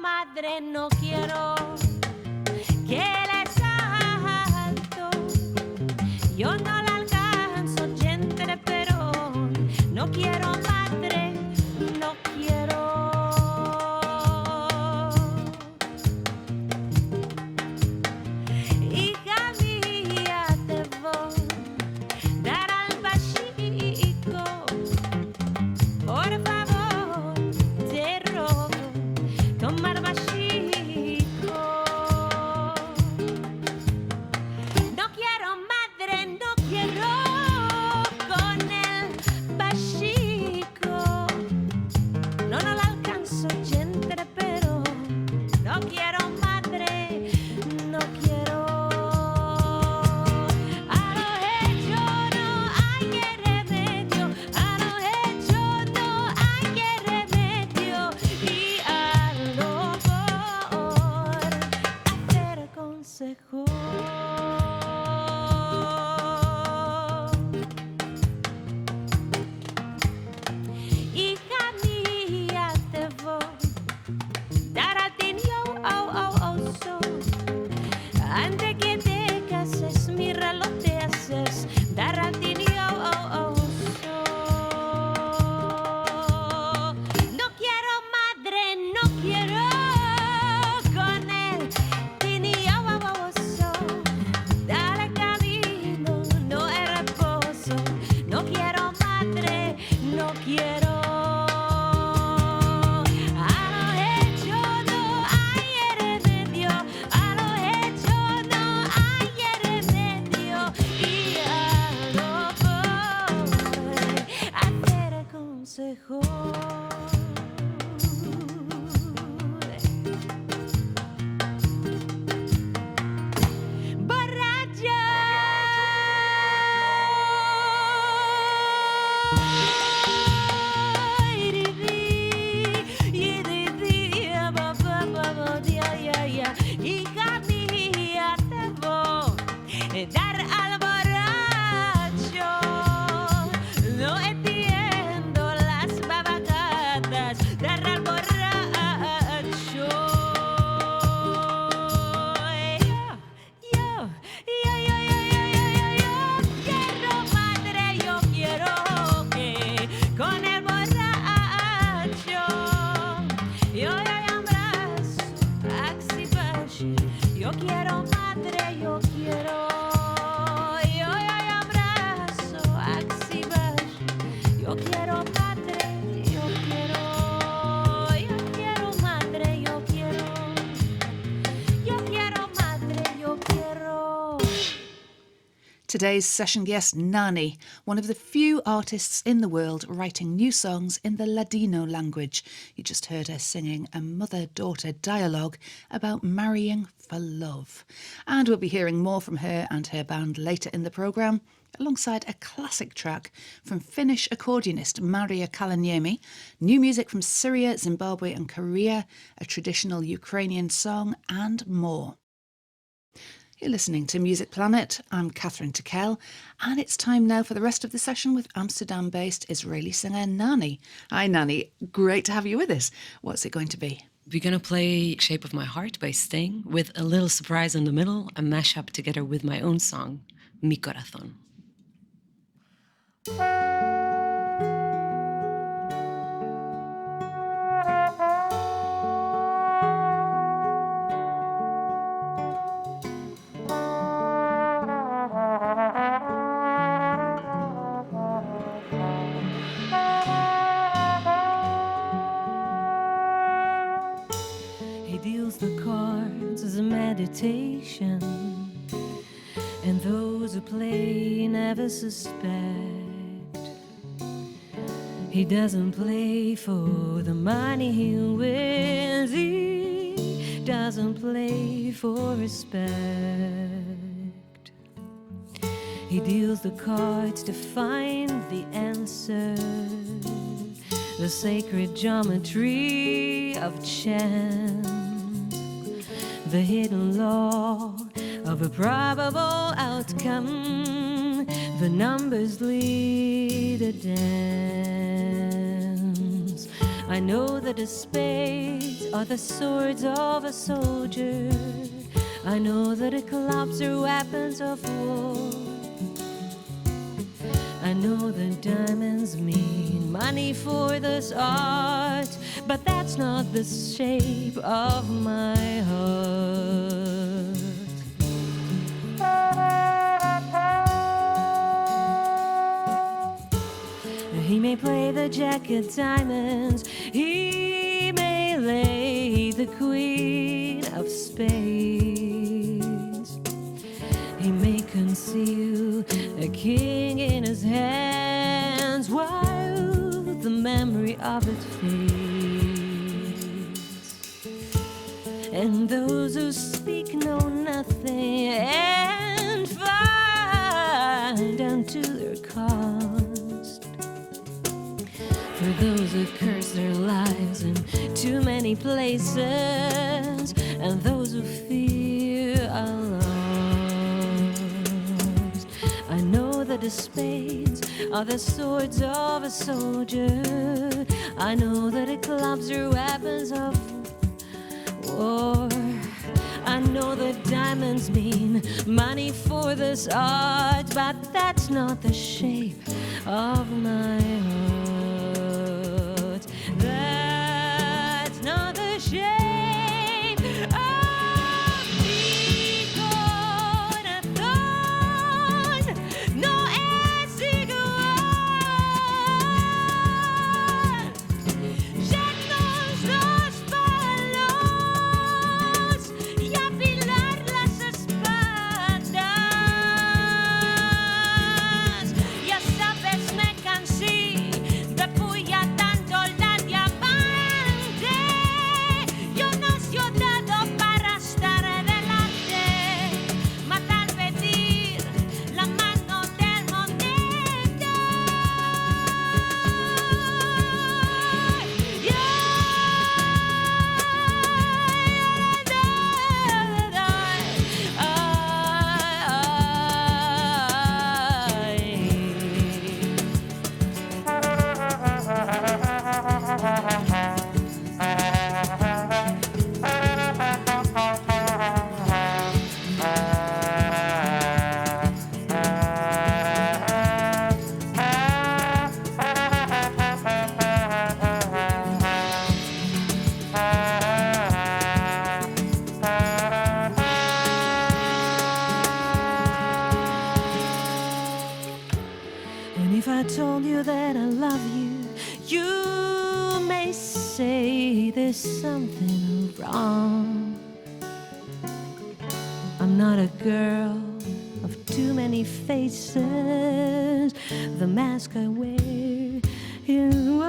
madre, no quiero que le salto. Yo no la alcanzo, gente, pero no quiero madre, no quiero. Hija mía, te voy a dar al bachico. Por favor, te rogo tomar bachico. No quiero madre, no quiero con el bachico. No la alcanzo, gente, pero no quiero madre, no quiero. A lo hecho no hay remedio, a lo hecho no hay remedio, y a lo por hacer consejo. Hija mía, te voy a dar al tinio, so. Antes que te cases, mira lo te haces, dar al tinio, so. No quiero madre, no quiero con el tinio, so. Dale camino, no es reposo. No quiero madre, no quiero. A lo hecho no hay remedio, a lo hecho no hay remedio, y a lo por hacer consejo. Borracha. Hija mía, te voy a dar al borracho. No entiendo las babacatas, dar al borracho. Yo quiero madre, yo quiero que con el borracho yo abrazo, axi, yo quiero madre, yo quiero. Yo abrazo, axi, yo quiero madre, yo quiero. Yo quiero madre, yo quiero. Yo quiero madre, yo quiero. Today's session guest, Nani, one of the few artists in the world writing new songs in the Ladino language. You just heard her singing a mother-daughter dialogue about marrying for love. And we'll be hearing more from her and her band later in the programme, alongside a classic track from Finnish accordionist Maria Kalaniemi, new music from Syria, Zimbabwe and Korea, a traditional Ukrainian song, and more. You're listening to Music Planet. I'm Catherine Tickell, and it's time now for the rest of the session with Amsterdam-based Israeli singer Nani. Hi Nani, great to have you with us. What's it going to be? We're going to play Shape of My Heart by Sting with a little surprise in the middle, a mashup together with my own song, Mi Korazon. He deals the cards as a meditation, and those who play never suspect. He doesn't play for the money he wins, he doesn't play for respect. He deals the cards to find the answer, the sacred geometry of chance, the hidden law of a probable outcome. The numbers lead a dance. I know that the spades are the swords of a soldier. I know that the clubs are weapons of war. I know that diamonds mean money for this art, but that's not the shape of my heart. He may play the jack of diamonds, he may lay the queen of spades. He may conceal a king in his hands while the memory of it fades. And those who speak know nothing and find unto their cost. For those who curse their lives in too many places, and those who fear are lost. I know that the spades are the swords of a soldier. I know that the clubs are weapons of war. I know that diamonds mean money for this art, but that's not the shape of my heart. That's not the shape of mi corazón. No es igual. Llenos los palos y afilar las espadas. Ya sabes, me cansé de puya tanto la diamante. Yo no soy dado para estar delante, matar, pedir la mano del momento. And if I told you that I love you, you may say there's something wrong. I'm not a girl of too many faces. The mask I wear is one.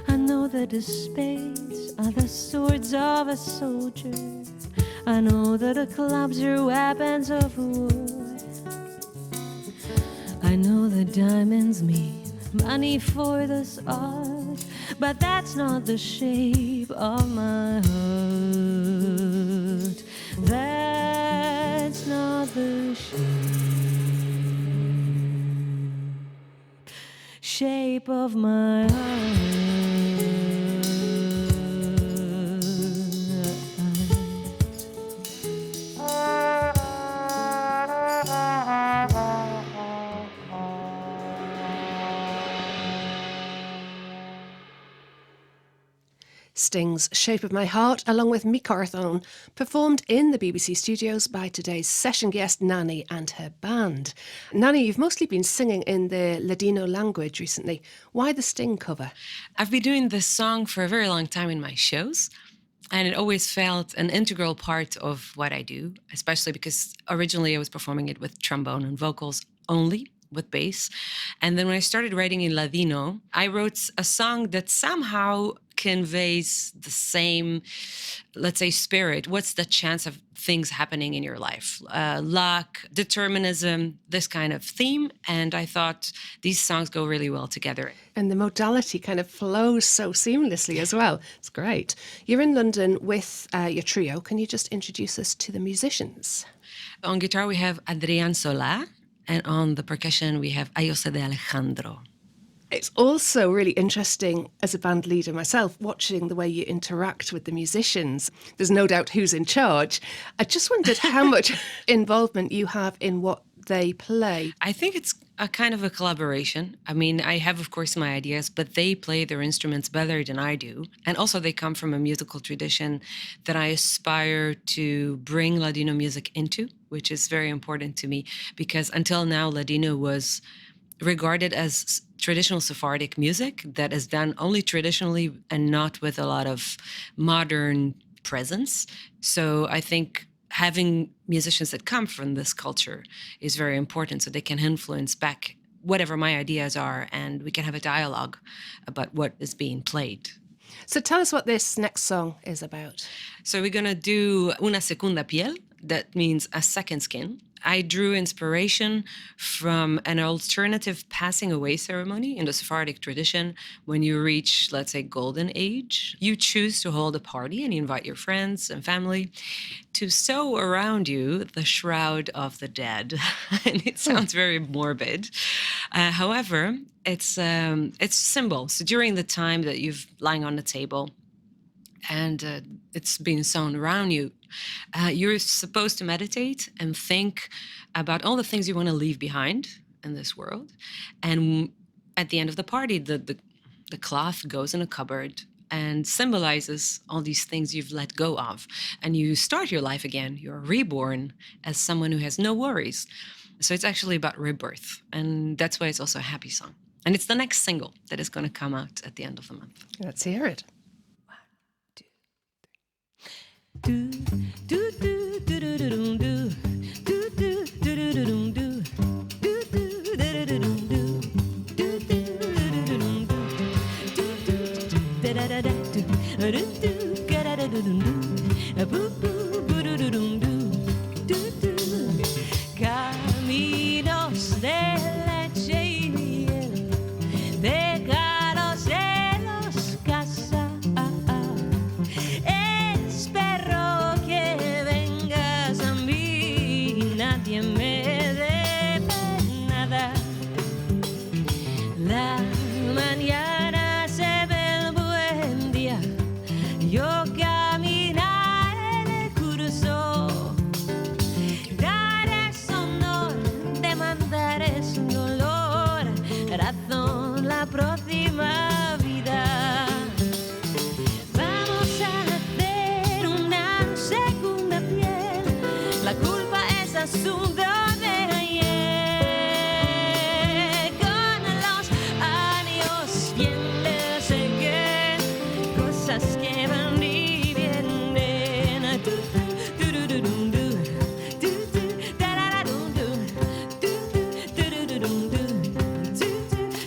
I know that the spades are the swords of a soldier. I know that the clubs are weapons of war. I know that diamonds mean money for this art, but that's not the shape of my heart. That's not the shape of my heart. Sting's Shape of My Heart, along with Mi Corazon, performed in the BBC studios by today's session guest Nani and her band. Nani, you've mostly been singing in the Ladino language recently. Why the Sting cover? I've been doing this song for a very long time in my shows, and it always felt an integral part of what I do, especially because originally I was performing it with trombone and vocals only, with bass. And then when I started writing in Ladino, I wrote a song that somehow conveys the same, let's say, spirit. What's the chance of things happening in your life? Luck, determinism, this kind of theme. And I thought these songs go really well together. And the modality kind of flows so seamlessly as well. It's great. You're in London with your trio. Can you just introduce us to the musicians? On guitar, we have Adrian Sola. And on the percussion, we have Ayoze de Alejandro. It's also really interesting as a band leader myself, watching the way you interact with the musicians. There's no doubt who's in charge. I just wondered how much involvement you have in what they play. I think it's a kind of a collaboration. I mean, I have, of course, my ideas, but they play their instruments better than I do. And also they come from a musical tradition that I aspire to bring Ladino music into, which is very important to me, because until now, Ladino was regarded as traditional Sephardic music that is done only traditionally and not with a lot of modern presence. So I think having musicians that come from this culture is very important, so they can influence back whatever my ideas are, and we can have a dialogue about what is being played. So tell us what this next song is about. So we're going to do una segunda piel. That means a second skin. I drew inspiration from an alternative passing away ceremony in the Sephardic tradition. When you reach, let's say, golden age, you choose to hold a party and you invite your friends and family to sew around you the shroud of the dead. And it sounds very morbid. However, it's a symbol. So during the time that you've lying on the table and it's being sewn around you, you're supposed to meditate and think about all the things you want to leave behind in this world. And at the end of the party, the cloth goes in a cupboard and symbolizes all these things you've let go of. And you start your life again. You're reborn as someone who has no worries. So it's actually about rebirth. And that's why it's also a happy song. And it's the next single that is going to come out at the end of the month. Let's hear it. Do do do do do do do do do do do do do. Caminos de leche y miel, déjalos de los casas. Espero que vengas a mí, nadie me debe nada. La mañana se ve el buen día. Yo caminaré el curso, daré sonor, demandaré su dolor, razón la próxima vida. Vamos a hacer una segunda piel, la culpa es asunto de ayer. Con los años vienen, sé que cosas que van y vienen. Tu, tu, tu, tu, tu, tu, tu, tu, tarararun, tu, tu, tu, tu, tu, tu, tu, tu, tu,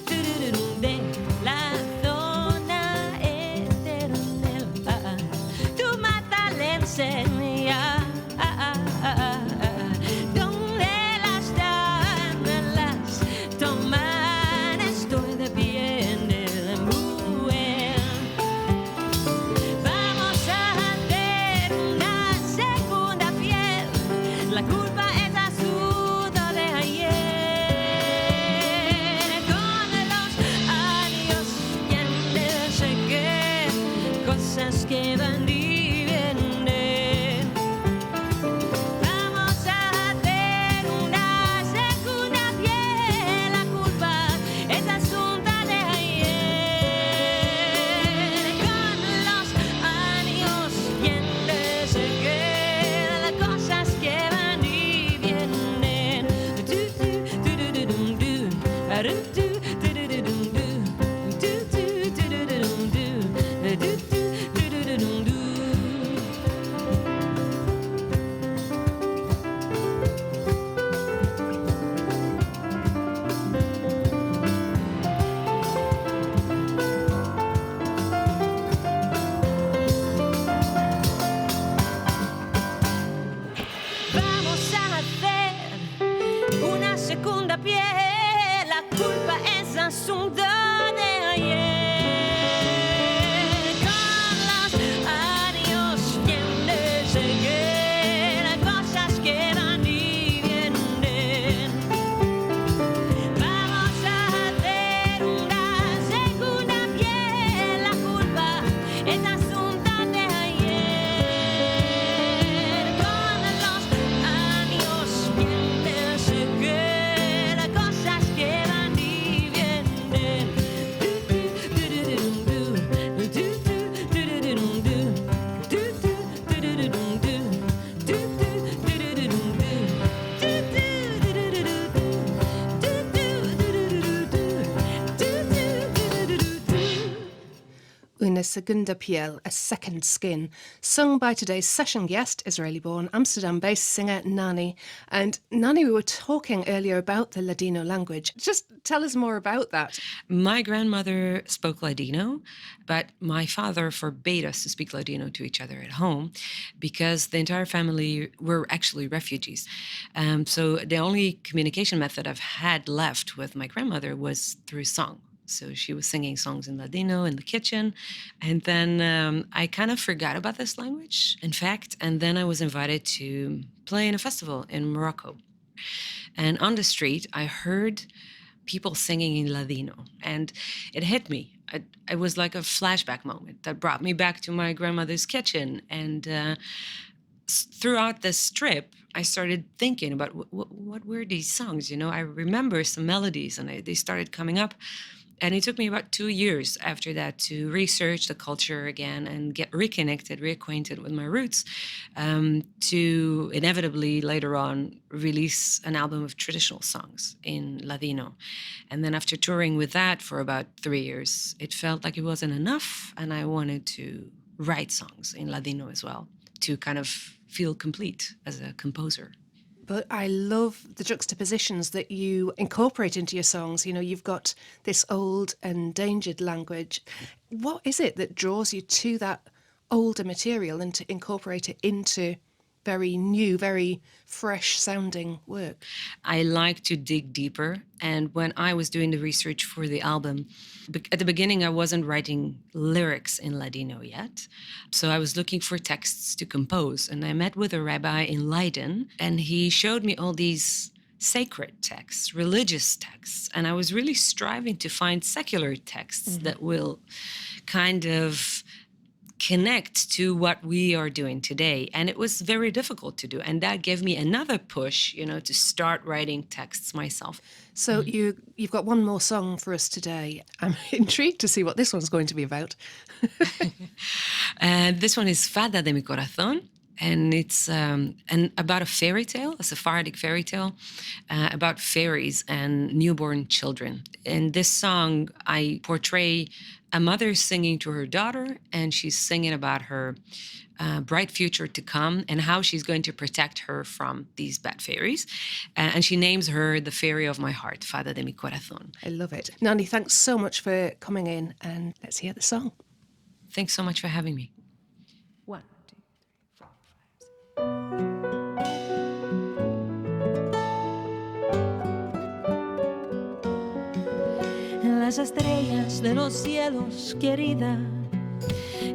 tu, tu, de la zona eternal. Tu mata le enseña donde las damas toman. Estoy de pie en el embuel. Vamos a hacer una segunda piel. La culpa es asunto de ayer. Con los años vienen, sé que cosas que van y vienen. Vamos a hacer una segunda piel. La culpa es asunto de ayer. Con los años vienen, sé que las cosas que van y vienen. Tu, tu, tu, tu, tu, tu, tu. Aru, tu, tu, tu, tu, tu, tu. Tu, tu, tu, tu, tu, tu, tu. Tu, tu, tu, tu, tu, tu. Una Segunda Piel, a second skin, sung by today's session guest, Israeli-born, Amsterdam-based singer Nani. And Nani, we were talking earlier about the Ladino language. Just tell us more about that. My grandmother spoke Ladino, but my father forbade us to speak Ladino to each other at home because the entire family were actually refugees. So the only communication method I've had left with my grandmother was through song. So she was singing songs in Ladino in the kitchen. And then I kind of forgot about this language, in fact. And then I was invited to play in a festival in Morocco. And on the street, I heard people singing in Ladino. And it hit me. It was like a flashback moment that brought me back to my grandmother's kitchen. And throughout this trip, I started thinking about what were these songs? You know, I remember some melodies and they started coming up. And it took me about 2 years after that to research the culture again and get reacquainted with my roots, to inevitably later on release an album of traditional songs in Ladino. And then after touring with that for about 3 years, it felt like it wasn't enough. And I wanted to write songs in Ladino as well to kind of feel complete as a composer. But I love the juxtapositions that you incorporate into your songs. You know, you've got this old, endangered language. What is it that draws you to that older material and to incorporate it into very new, very fresh-sounding work? I like to dig deeper. And when I was doing the research for the album, at the beginning, I wasn't writing lyrics in Ladino yet. So I was looking for texts to compose. And I met with a rabbi in Leiden, and he showed me all these sacred texts, religious texts. And I was really striving to find secular texts that will kind of connect to what we are doing today. And it was very difficult to do. And that gave me another push, you know, to start writing texts myself. So you've got one more song for us today. I'm intrigued to see what this one's going to be about. This one is Fada de mi Korazon. And it's about a fairy tale, a Sephardic fairy tale, about fairies and newborn children. In this song, I portray a mother singing to her daughter, and she's singing about her bright future to come and how she's going to protect her from these bad fairies. And she names her the fairy of my heart, Fada de mi Corazón. I love it. Nani, thanks so much for coming in, and let's hear the song. Thanks so much for having me. 1, 2, 3, 4, 5, 6. Las estrellas de los cielos, querida,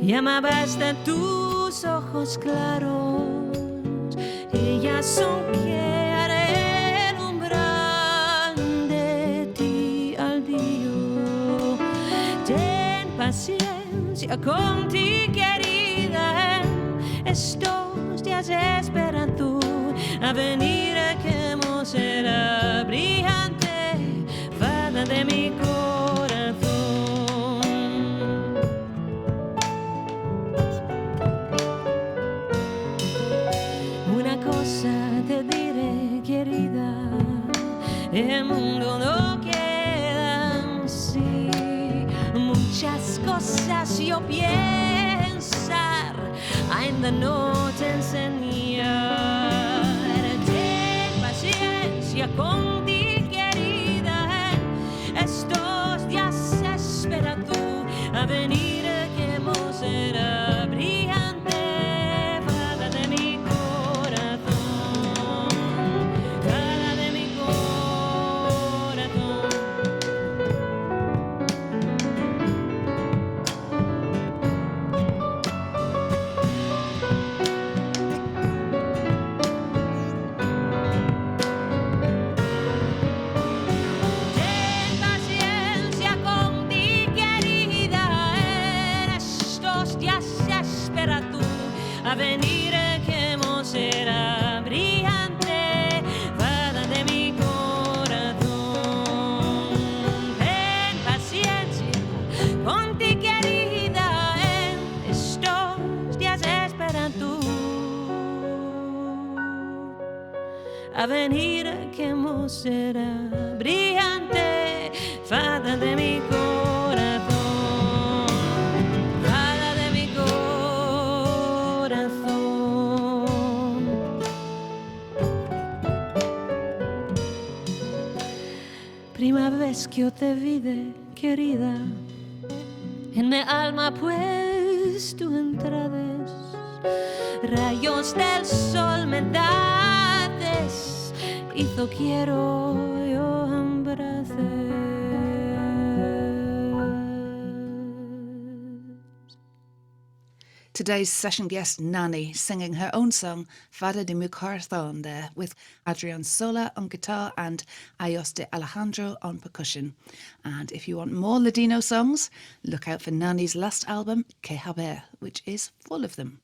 llamabas de tus ojos claros. Ellas son que alumbran de ti al día. Ten paciencia con ti, querida. Estos días esperan tú a venir, que hemos será brillante, fada de mi corazón. Una cosa te diré, querida, el mundo no queda así. Muchas cosas yo pensar, ainda no te enseñar. Ten paciencia contigo, querida. Estos días espera tú a venir, que hemos será brillante, fada de mi corazón, fada de mi corazón. A venir, que hemos será brillante, fada de mi corazón. Ten paciencia contigo, querida, en estos días esperan tú. A venir, que hemos será brillante, fada de mi corazón. Prima vez que yo te vi, querida, en mi alma pues tú entrades, rayos del sol me dades, hizo quiero yo embraces. Today's session guest, Nani, singing her own song, Fada de Korazon, there, with Adrian Sola on guitar and Ayoze Alejandro on percussion. And if you want more Ladino songs, look out for Nani's last album, Ke Haber, which is full of them.